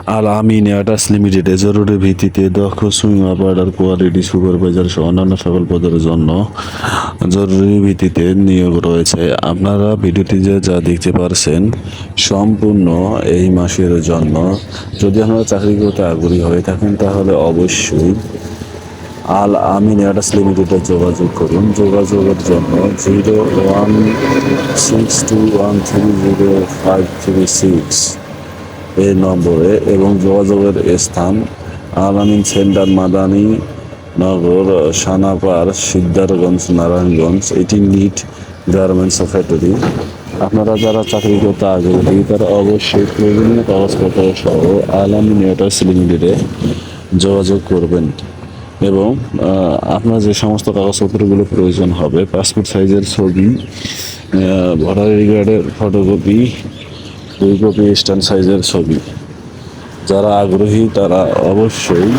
আল আমিন এয়ারটাস লিমিটেডে জরুরি ভিত্তিতে দক্ষ সুইং অপারেটর কোয়ালিটি সুপারভাইজার সহ অন্যান্য সকল পদের জন্য জরুরি ভিত্তিতে নিয়োগ রয়েছে। আপনারা ভিডিওটি যা দেখতে পারছেন সম্পূর্ণ এই মাসের জন্য। যদি আপনারা চাকরি করতে আগ্রহী হয়ে থাকেন তাহলে অবশ্যই আল আমিন এয়ারটাস লিমিটেডে যোগাযোগ করুন। যোগাযোগের জন্য 0162130536 এই নম্বরে এবং যোগাযোগের স্থান আল আমিন সেন্টার, মাদানী নগর, সানাপার, সিদ্ধারগঞ্জ, নারায়ণগঞ্জ। এটি নিট গার্মেন্টস ফ্যাক্টরি। আপনারা যারা চাকরি করতে আগ্রহী তারা অবশ্যই প্রয়োজনীয় কাগজপত্র সহ আল আমিন এয়ারটাস লিমিটেডে যোগাযোগ করবেন এবং আপনার যে সমস্ত কাগজপত্রগুলো প্রয়োজন হবে, পাসপোর্ট সাইজের ছবি, ভোটার আইডি কার্ডের ফটোকপি, 2 কপি স্ট্যান্ড সাইজের ছবি। যারা আগ্রহী তারা অবশ্যই